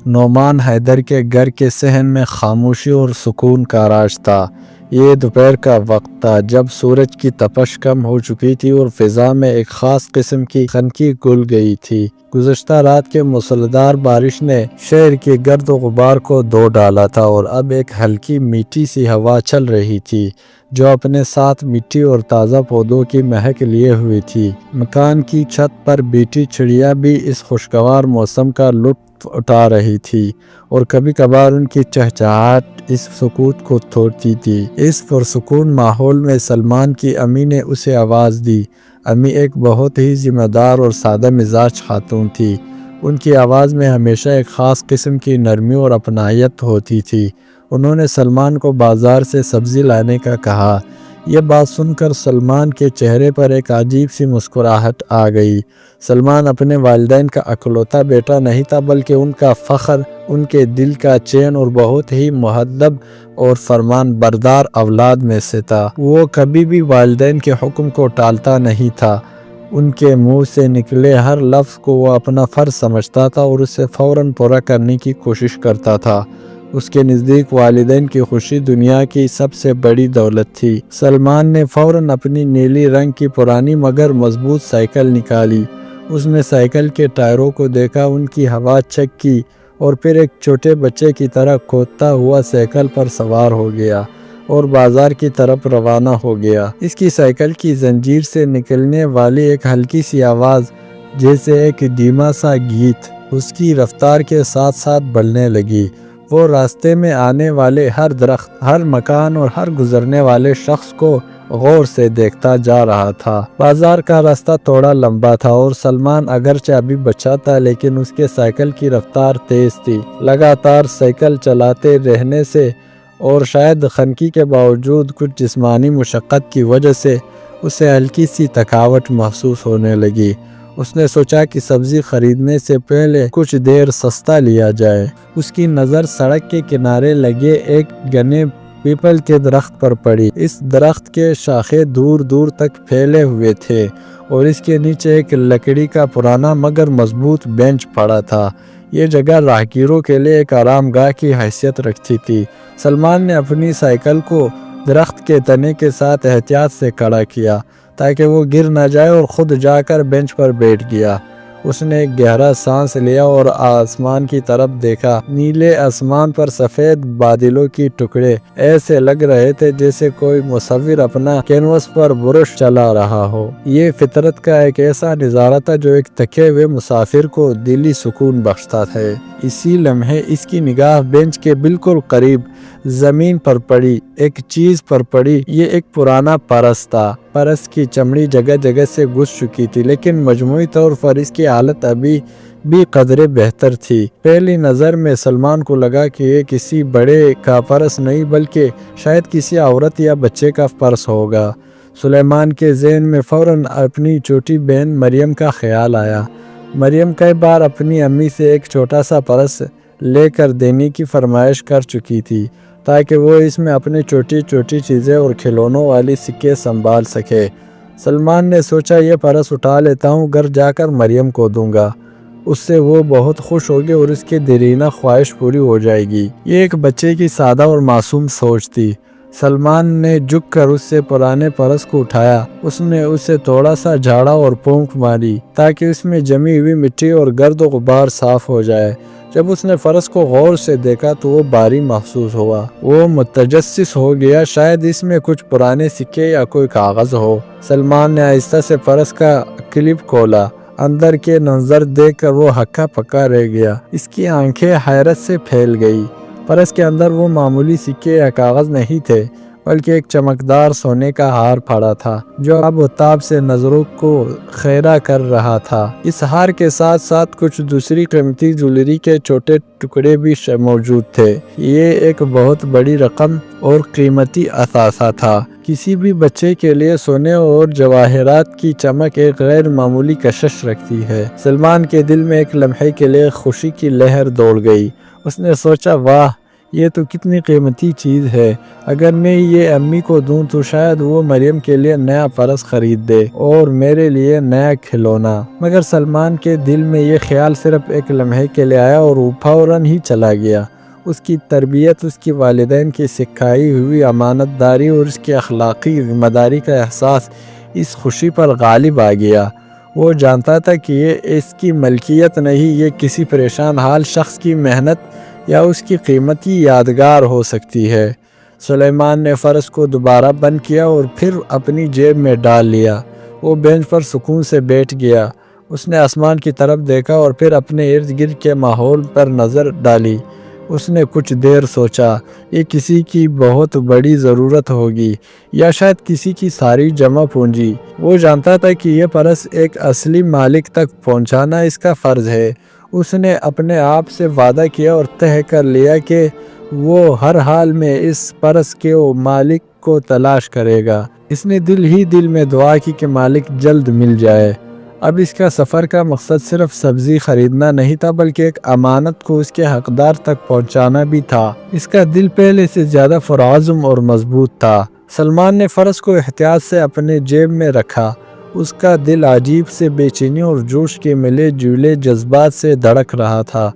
نعمان حیدر کے گھر کے صحن میں خاموشی اور سکون کا راج تھا۔ یہ دوپہر کا وقت تھا جب سورج کی تپش کم ہو چکی تھی اور فضا میں ایک خاص قسم کی خنکی گھل گئی تھی۔ گزشتہ رات کے موسلادھار بارش نے شہر کے گرد و غبار کو دھو ڈالا تھا اور اب ایک ہلکی میٹھی سی ہوا چل رہی تھی جو اپنے ساتھ مٹی اور تازہ پودوں کی مہک لیے ہوئی تھی۔ مکان کی چھت پر بیٹھی چڑیا بھی اس خوشگوار موسم کا لطف اٹھا رہی تھی اور کبھی کبھار ان کی چہچہاہٹ اس سکوت کو توڑتی تھی۔ اس پرسکون ماحول میں سلمان کی امی نے اسے آواز دی۔ امی ایک بہت ہی ذمہ دار اور سادہ مزاج خاتون تھی۔ ان کی آواز میں ہمیشہ ایک خاص قسم کی نرمی اور اپنائیت ہوتی تھی۔ انہوں نے سلمان کو بازار سے سبزی لانے کا کہا۔ یہ بات سن کر سلمان کے چہرے پر ایک عجیب سی مسکراہٹ آ گئی۔ سلمان اپنے والدین کا اکلوتا بیٹا نہیں تھا بلکہ ان کا فخر، ان کے دل کا چین اور بہت ہی مہذب اور فرمان بردار اولاد میں سے تھا۔ وہ کبھی بھی والدین کے حکم کو ٹالتا نہیں تھا۔ ان کے منہ سے نکلے ہر لفظ کو وہ اپنا فرض سمجھتا تھا اور اسے فوراً پورا کرنے کی کوشش کرتا تھا۔ اس کے نزدیک والدین کی خوشی دنیا کی سب سے بڑی دولت تھی۔ سلمان نے فوراً اپنی نیلی رنگ کی پرانی مگر مضبوط سائیکل نکالی۔ اس نے سائیکل کے ٹائروں کو دیکھا، ان کی ہوا چیک کی اور پھر ایک چھوٹے بچے کی طرح کودتا ہوا سائیکل پر سوار ہو گیا اور بازار کی طرف روانہ ہو گیا۔ اس کی سائیکل کی زنجیر سے نکلنے والی ایک ہلکی سی آواز جیسے ایک دھیما سا گیت اس کی رفتار کے ساتھ ساتھ بڑھنے لگی۔ وہ راستے میں آنے والے ہر درخت، ہر مکان اور ہر گزرنے والے شخص کو غور سے دیکھتا جا رہا تھا۔ بازار کا راستہ تھوڑا لمبا تھا اور سلمان اگرچہ ابھی بچہ تھا لیکن اس کے سائیکل کی رفتار تیز تھی۔ لگاتار سائیکل چلاتے رہنے سے اور شاید خنکی کے باوجود کچھ جسمانی مشقت کی وجہ سے اسے ہلکی سی تھکاوٹ محسوس ہونے لگی۔ اس نے سوچا کہ سبزی خریدنے سے پہلے کچھ دیر سستا لیا جائے۔ اس کی نظر سڑک کے کنارے لگے ایک گھنے پیپل کے درخت پر پڑی۔ اس درخت کے شاخیں دور دور تک پھیلے ہوئے تھے اور اس کے نیچے ایک لکڑی کا پرانا مگر مضبوط بینچ پڑا تھا۔ یہ جگہ راہگیروں کے لیے ایک آرام گاہ کی حیثیت رکھتی تھی۔ سلمان نے اپنی سائیکل کو درخت کے تنے کے ساتھ احتیاط سے کھڑا کیا تاکہ وہ گر نہ جائے اور خود جا کر بینچ پر بیٹھ گیا۔ اس نے ایک گہرا سانس لیا اور آسمان کی طرف دیکھا۔ نیلے آسمان پر سفید بادلوں کی ٹکڑے ایسے لگ رہے تھے جیسے کوئی مصور اپنا کینوس پر برش چلا رہا ہو۔ یہ فطرت کا ایک ایسا نظارہ تھا جو ایک تھکے ہوئے مسافر کو دلی سکون بخشتا ہے۔ اسی لمحے اس کی نگاہ بینچ کے بالکل قریب زمین پر پڑی، ایک چیز پر پڑی۔ یہ ایک پرانا پرس تھا۔ پرس کی چمڑی جگہ جگہ سے گھس چکی تھی لیکن مجموعی طور پر اس کی حالت ابھی بھی قدرے بہتر تھی۔ پہلی نظر میں سلمان کو لگا کہ یہ کسی بڑے کا پرس نہیں بلکہ شاید کسی عورت یا بچے کا پرس ہوگا۔ سلیمان کے ذہن میں فوراً اپنی چھوٹی بہن مریم کا خیال آیا۔ مریم کئی بار اپنی امی سے ایک چھوٹا سا پرس لے کر دینے کی فرمائش کر چکی تھی تاکہ وہ اس میں اپنی چھوٹی چھوٹی چیزیں اور کھلونوں والی سکے سنبھال سکے۔ سلمان نے سوچا یہ پرس اٹھا لیتا ہوں، گھر جا کر مریم کو دوں گا، اس سے وہ بہت خوش ہوگی اور اس کی دیرینہ خواہش پوری ہو جائے گی۔ یہ ایک بچے کی سادہ اور معصوم سوچ تھی۔ سلمان نے جھک کر اس سے پرانے پرس کو اٹھایا۔ اس نے اسے تھوڑا سا جھاڑا اور پونک ماری تاکہ اس میں جمی ہوئی مٹی اور گرد و غبار صاف ہو جائے۔ جب اس نے پرس کو غور سے دیکھا تو وہ بھاری محسوس ہوا۔ وہ متجسس ہو گیا، شاید اس میں کچھ پرانے سکے یا کوئی کاغذ ہو۔ سلمان نے آہستہ سے پرس کا کلپ کھولا۔ اندر کے منظر دیکھ کر وہ ہکا پکا رہ گیا۔ اس کی آنکھیں حیرت سے پھیل گئی۔ پرس کے اندر وہ معمولی سکے یا کاغذ نہیں تھے بلکہ ایک چمکدار سونے کا ہار پڑا تھا جو اب تاب سے نظروں کو خیرہ کر رہا تھا۔ اس ہار کے ساتھ ساتھ کچھ دوسری قیمتی جویلری کے چھوٹے ٹکڑے بھی موجود تھے۔ یہ ایک بہت بڑی رقم اور قیمتی اثاثہ تھا۔ کسی بھی بچے کے لیے سونے اور جواہرات کی چمک ایک غیر معمولی کشش رکھتی ہے۔ سلمان کے دل میں ایک لمحے کے لیے خوشی کی لہر دوڑ گئی۔ اس نے سوچا واہ، یہ تو کتنی قیمتی چیز ہے، اگر میں یہ امی کو دوں تو شاید وہ مریم کے لیے نیا پرس خرید دے اور میرے لیے نیا کھلونا۔ مگر سلمان کے دل میں یہ خیال صرف ایک لمحے کے لیے آیا اور وہ فوراً ہی چلا گیا۔ اس کی تربیت، اس کی والدین کی سکھائی ہوئی امانت داری اور اس کی اخلاقی ذمہ داری کا احساس اس خوشی پر غالب آ گیا۔ وہ جانتا تھا کہ یہ اس کی ملکیت نہیں، یہ کسی پریشان حال شخص کی محنت یا اس کی قیمتی یادگار ہو سکتی ہے۔ سلیمان نے فرس کو دوبارہ بند کیا اور پھر اپنی جیب میں ڈال لیا۔ وہ بینچ پر سکون سے بیٹھ گیا۔ اس نے آسمان کی طرف دیکھا اور پھر اپنے ارد گرد کے ماحول پر نظر ڈالی۔ اس نے کچھ دیر سوچا، یہ کسی کی بہت بڑی ضرورت ہوگی یا شاید کسی کی ساری جمع پونجی۔ وہ جانتا تھا کہ یہ پرس ایک اصلی مالک تک پہنچانا اس کا فرض ہے۔ اس نے اپنے آپ سے وعدہ کیا اور طے کر لیا کہ وہ ہر حال میں اس پرس کے مالک کو تلاش کرے گا۔ اس نے دل ہی دل میں دعا کی کہ مالک جلد مل جائے۔ اب اس کا سفر کا مقصد صرف سبزی خریدنا نہیں تھا، بلکہ ایک امانت کو اس کے حقدار تک پہنچانا بھی تھا۔ اس کا دل پہلے سے زیادہ پرعزم اور مضبوط تھا۔ سلمان نے فرس کو احتیاط سے اپنے جیب میں رکھا۔ اس کا دل عجیب سے بے چینی اور جوش کے ملے جلے جذبات سے دھڑک رہا تھا۔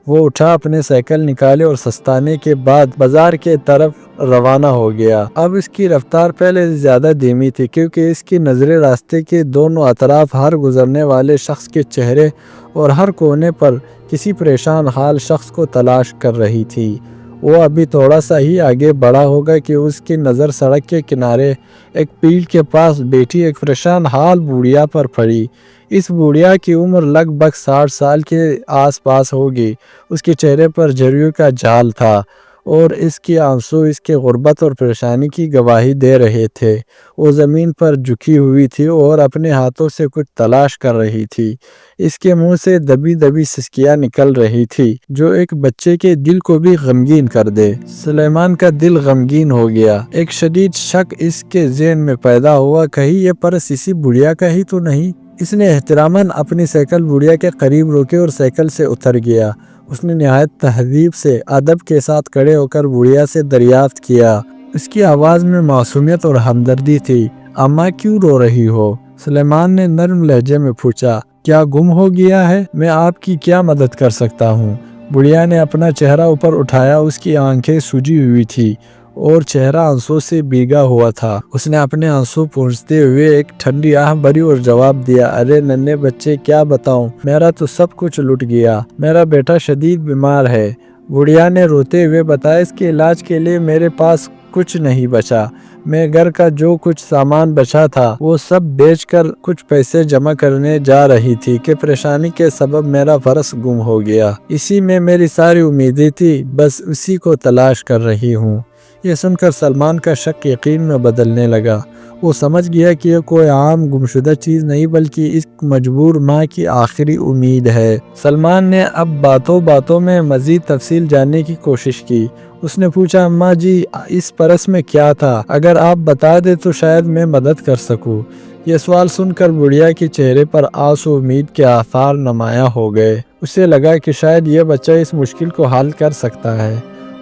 وہ اٹھا، اپنے سائیکل نکالے اور سستانے کے بعد بازار کے طرف روانہ ہو گیا۔ اب اس کی رفتار پہلے سے زیادہ دھیمی تھی، کیونکہ اس کی نظریں راستے کے دونوں اطراف ہر گزرنے والے شخص کے چہرے اور ہر کونے پر کسی پریشان حال شخص کو تلاش کر رہی تھی۔ وہ ابھی تھوڑا سا ہی آگے بڑھا ہوگا کہ اس کی نظر سڑک کے کنارے ایک پیڑ کے پاس بیٹھی ایک پریشان حال بوڑھیا پر پڑی۔ اس بوڑھیا کی عمر لگ بھگ 60 سال کے آس پاس ہوگی۔ اس کے چہرے پر جھریوں کا جال تھا اور اس کی آنسو اس کے غربت اور پریشانی کی گواہی دے رہے تھے۔ وہ زمین پر جھکی ہوئی تھی اور اپنے ہاتھوں سے کچھ تلاش کر رہی تھی۔ اس کے منہ سے دبی دبی سسکیاں نکل رہی تھی جو ایک بچے کے دل کو بھی غمگین کر دے۔ سلیمان کا دل غمگین ہو گیا۔ ایک شدید شک اس کے ذہن میں پیدا ہوا، کہیں یہ پرس اسی بڑھیا کا ہی تو نہیں؟ اس نے احتراماً اپنی سائیکل بڑھیا کے قریب روکی اور سائیکل سے اتر گیا۔ اس نے نہایت تہذیب سے ادب کے ساتھ کھڑے ہو کر بڑھیا سے دریافت کیا۔ اس کی آواز میں معصومیت اور ہمدردی تھی۔ اماں کیوں رو رہی ہو؟ سلیمان نے نرم لہجے میں پوچھا۔ کیا گم ہو گیا ہے؟ میں آپ کی کیا مدد کر سکتا ہوں؟ بڑھیا نے اپنا چہرہ اوپر اٹھایا۔ اس کی آنکھیں سوجی ہوئی تھی اور چہرہ آنسو سے بھیگا ہوا تھا۔ اس نے اپنے آنسو پونچھتے ہوئے ایک ٹھنڈی آہ بھری اور جواب دیا، ارے ننھے بچے، کیا بتاؤں، میرا تو سب کچھ لٹ گیا۔ میرا بیٹا شدید بیمار ہے۔ بڑھیا نے روتے ہوئے بتایا، اس کے علاج کے لیے میرے پاس کچھ نہیں بچا۔ میں گھر کا جو کچھ سامان بچا تھا وہ سب بیچ کر کچھ پیسے جمع کرنے جا رہی تھی کہ پریشانی کے سبب میرا فرس گم ہو گیا۔ اسی میں میری ساری امیدیں تھی، بس اسی کو تلاش کر رہی ہوں۔ یہ سن کر سلمان کا شک یقین میں بدلنے لگا۔ وہ سمجھ گیا کہ یہ کوئی عام گمشدہ چیز نہیں بلکہ اس مجبور ماں کی آخری امید ہے۔ سلمان نے اب باتوں باتوں میں مزید تفصیل جاننے کی کوشش کی۔ اس نے پوچھا، اماں جی، اس پرس میں کیا تھا؟ اگر آپ بتا دیں تو شاید میں مدد کر سکوں۔ یہ سوال سن کر بڑھیا کے چہرے پر آس و امید کے آثار نمایاں ہو گئے۔ اسے لگا کہ شاید یہ بچہ اس مشکل کو حل کر سکتا ہے۔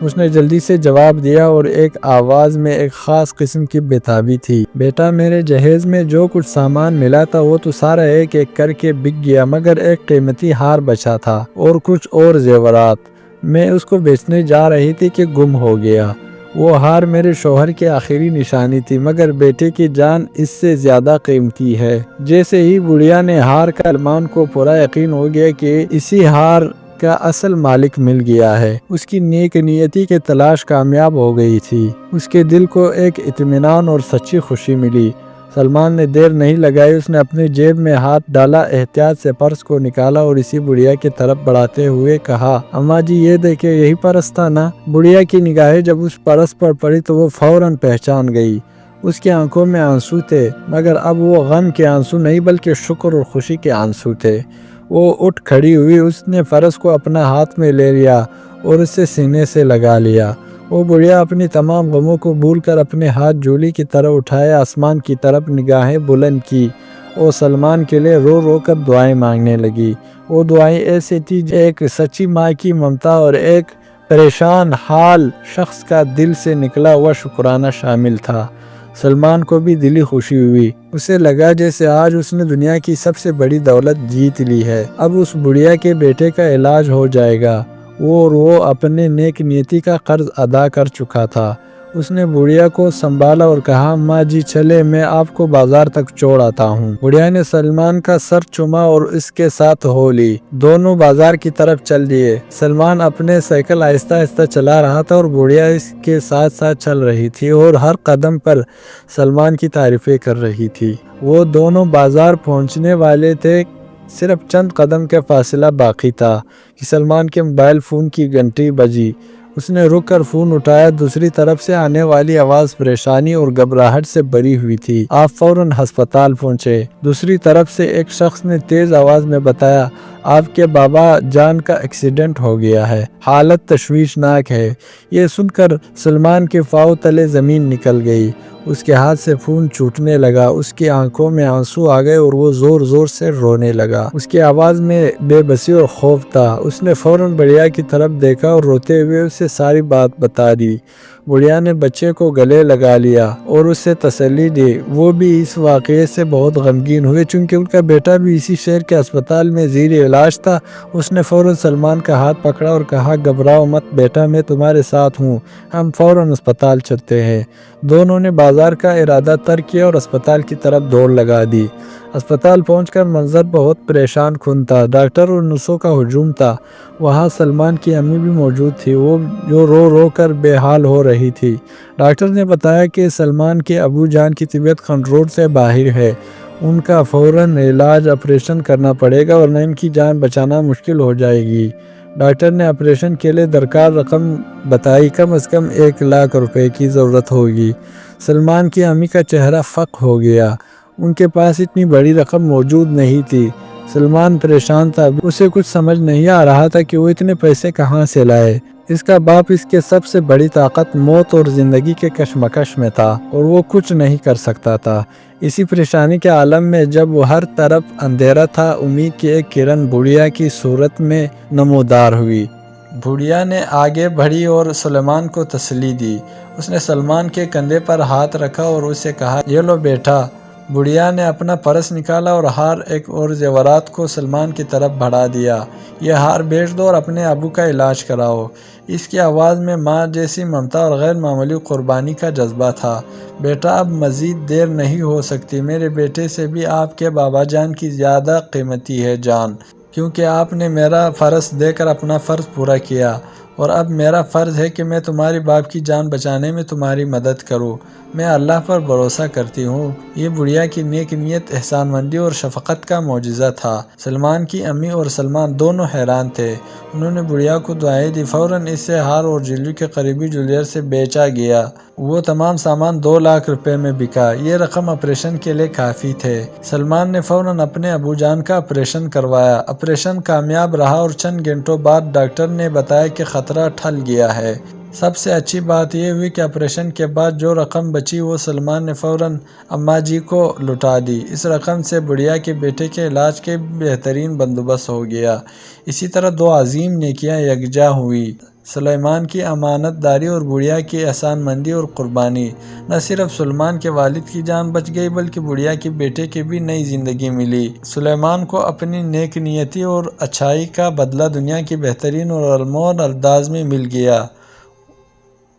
اس نے جلدی سے جواب دیا اور ایک آواز میں ایک خاص قسم کی بےتابی تھی، بیٹا، میرے جہیز میں جو کچھ سامان ملا تھا وہ تو سارا ایک ایک کر کے بک گیا، مگر ایک قیمتی ہار بچا تھا اور کچھ اور زیورات۔ میں اس کو بیچنے جا رہی تھی کہ گم ہو گیا۔ وہ ہار میرے شوہر کی آخری نشانی تھی، مگر بیٹے کی جان اس سے زیادہ قیمتی ہے۔ جیسے ہی بڑھیا نے ہار کا سلمان کو پورا یقین ہو گیا کہ اسی ہار کا اصل مالک مل گیا ہے۔ اس کی نیک نیتی کی تلاش کامیاب ہو گئی تھی۔ اس کے دل کو ایک اطمینان اور سچی خوشی ملی۔ سلمان نے دیر نہیں لگائی، اس نے اپنی جیب میں ہاتھ ڈالا، احتیاط سے پرس کو نکالا اور اسی بڑھیا کی طرف بڑھاتے ہوئے کہا، اماں جی، یہ دیکھیں، یہی پرس تھا نا؟ بڑھیا کی نگاہیں جب اس پرس پر پڑی تو وہ فوراً پہچان گئی۔ اس کی آنکھوں میں آنسو تھے، مگر اب وہ غم کے آنسو نہیں بلکہ شکر اور خوشی کے آنسو تھے۔ وہ اٹھ کھڑی ہوئی، اس نے فرس کو اپنا ہاتھ میں لے لیا اور اسے سینے سے لگا لیا۔ وہ بڑھیا اپنی تمام غموں کو بھول کر اپنے ہاتھ جھولی کی طرح اٹھائے، آسمان کی طرف نگاہیں بلند کی اور سلمان کے لیے رو رو کر دعائیں مانگنے لگی۔ وہ دعائیں ایسی تھی ایک سچی ماں کی ممتا اور ایک پریشان حال شخص کا دل سے نکلا ہوا شکرانہ شامل تھا۔ سلمان کو بھی دلی خوشی ہوئی۔ اسے لگا جیسے آج اس نے دنیا کی سب سے بڑی دولت جیت لی ہے۔ اب اس بڑھیا کے بیٹے کا علاج ہو جائے گا۔ وہ اپنے نیک نیتی کا قرض ادا کر چکا تھا۔ اس نے بڑھیا کو سنبھالا اور کہا، اماں جی چلے، میں آپ کو بازار تک چھوڑ آتا ہوں۔ بڑھیا نے سلمان کا سر چوما اور اس کے ساتھ ہو لی۔ دونوں بازار کی طرف چل دیے۔ سلمان اپنے سائیکل آہستہ آہستہ چلا رہا تھا اور بڑھیا اس کے ساتھ ساتھ چل رہی تھی اور ہر قدم پر سلمان کی تعریفیں کر رہی تھی۔ وہ دونوں بازار پہنچنے والے تھے۔ صرف چند قدم کا فاصلہ باقی تھا کہ سلمان کے موبائل فون کی گھنٹی بجی۔ اس نے رک کر فون اٹھایا۔ دوسری طرف سے آنے والی آواز پریشانی اور گھبراہٹ سے بھری ہوئی تھی۔ آپ فوراً ہسپتال پہنچے۔ دوسری طرف سے ایک شخص نے تیز آواز میں بتایا، آپ کے بابا جان کا ایکسیڈنٹ ہو گیا ہے، حالت تشویشناک ہے۔ یہ سن کر سلمان کے پاؤں تلے زمین نکل گئی۔ اس کے ہاتھ سے فون چھوٹنے لگا۔ اس کی آنکھوں میں آنسو آ گئے اور وہ زور زور سے رونے لگا۔ اس کی آواز میں بے بسی اور خوف تھا۔ اس نے فوراً بڑھیا کی طرف دیکھا اور روتے ہوئے اسے ساری بات بتا دی۔ بڑھیا نے بچے کو گلے لگا لیا اور اسے تسلی دی۔ وہ بھی اس واقعے سے بہت غمگین ہوئے چونکہ ان کا بیٹا بھی اسی شہر کے اسپتال میں زیر علاج تھا۔ اس نے فوراً سلمان کا ہاتھ پکڑا اور کہا، گھبراؤ مت بیٹا، میں تمہارے ساتھ ہوں، ہم فوراً اسپتال چلتے ہیں۔ دونوں نے بازار کا ارادہ ترک کیا اور اسپتال کی طرف دوڑ لگا دی۔ اسپتال پہنچ کر منظر بہت پریشان کن تھا۔ ڈاکٹر اور نرسوں کا ہجوم تھا۔ وہاں سلمان کی امی بھی موجود تھی، وہ جو رو رو کر بے حال ہو رہی تھی۔ ڈاکٹر نے بتایا کہ سلمان کے ابو جان کی طبیعت کنٹرول سے باہر ہے، ان کا فوراً علاج آپریشن کرنا پڑے گا ورنہ ان کی جان بچانا مشکل ہو جائے گی۔ ڈاکٹر نے آپریشن کے لیے درکار رقم بتائی، کم از کم 1,00,000 روپے کی ضرورت ہوگی۔ سلمان کی امی کا چہرہ فک ہو گیا۔ ان کے پاس اتنی بڑی رقم موجود نہیں تھی۔ سلمان پریشان تھا۔ اسے کچھ سمجھ نہیں آ رہا تھا کہ وہ اتنے پیسے کہاں سے لائے۔ اس کا باپ اس کے سب سے بڑی طاقت موت اور زندگی کے کشمکش میں تھا اور وہ کچھ نہیں کر سکتا تھا۔ اسی پریشانی کے عالم میں جب وہ ہر طرف اندھیرا تھا، امید کی ایک کرن بڑھیا کی صورت میں نمودار ہوئی۔ بڑھیا نے آگے بڑھی اور سلمان کو تسلی دی۔ اس نے سلمان کے کندھے پر ہاتھ رکھا اور اسے کہا، یہ لو بیٹا۔ بڑھیا نے اپنا پرس نکالا اور ہار ایک اور زیورات کو سلمان کی طرف بڑھا دیا۔ یہ ہار بیچ دو اور اپنے ابو کا علاج کراؤ۔ اس کی آواز میں ماں جیسی ممتا اور غیر معمولی قربانی کا جذبہ تھا۔ بیٹا اب مزید دیر نہیں ہو سکتی، میرے بیٹے سے بھی آپ کے بابا جان کی زیادہ قیمتی ہے جان، کیونکہ آپ نے میرا فرض دے کر اپنا فرض پورا کیا اور اب میرا فرض ہے کہ میں تمہاری باپ کی جان بچانے میں تمہاری مدد کروں۔ میں اللہ پر بھروسہ کرتی ہوں۔ یہ بڑھیا کی نیک نیت، احسان مندی اور شفقت کا معجزہ تھا۔ سلمان کی امی اور سلمان دونوں حیران تھے۔ انہوں نے بڑھیا کو دعائیں دی۔ فوراً اسے ہار اور جلو کے قریبی جویلر سے بیچا گیا۔ وہ تمام سامان 2,00,000 روپے میں بکا۔ یہ رقم آپریشن کے لیے کافی تھے۔ سلمان نے فوراً اپنے ابو جان کا آپریشن کروایا۔ آپریشن کامیاب رہا اور چند گھنٹوں بعد ڈاکٹر نے بتایا کہ خطرہ ٹل گیا ہے۔ سب سے اچھی بات یہ ہوئی کہ آپریشن کے بعد جو رقم بچی وہ سلمان نے فوراً اماں جی کو لوٹا دی۔ اس رقم سے بڑھیا کے بیٹے کے علاج کے بہترین بندوبست ہو گیا۔ اسی طرح دو عظیم نیکیاں یکجا ہوئی، سلیمان کی امانت داری اور بڑھیا کی احسان مندی اور قربانی۔ نہ صرف سلمان کے والد کی جان بچ گئی بلکہ بڑھیا کے بیٹے کی بھی نئی زندگی ملی۔ سلیمان کو اپنی نیک نیتی اور اچھائی کا بدلہ دنیا کی بہترین اور انمول انداز میں مل گیا۔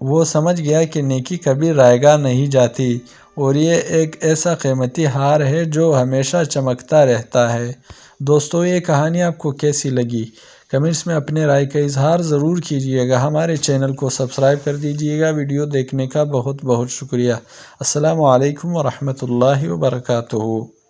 وہ سمجھ گیا کہ نیکی کبھی رائے گاہ نہیں جاتی اور یہ ایک ایسا قیمتی ہار ہے جو ہمیشہ چمکتا رہتا ہے۔ دوستو، یہ کہانی آپ کو کیسی لگی؟ کمنٹس میں اپنے رائے کا اظہار ضرور کیجیے گا۔ ہمارے چینل کو سبسکرائب کر دیجیے گا۔ ویڈیو دیکھنے کا بہت بہت شکریہ۔ السلام علیکم ورحمۃ اللہ وبرکاتہ۔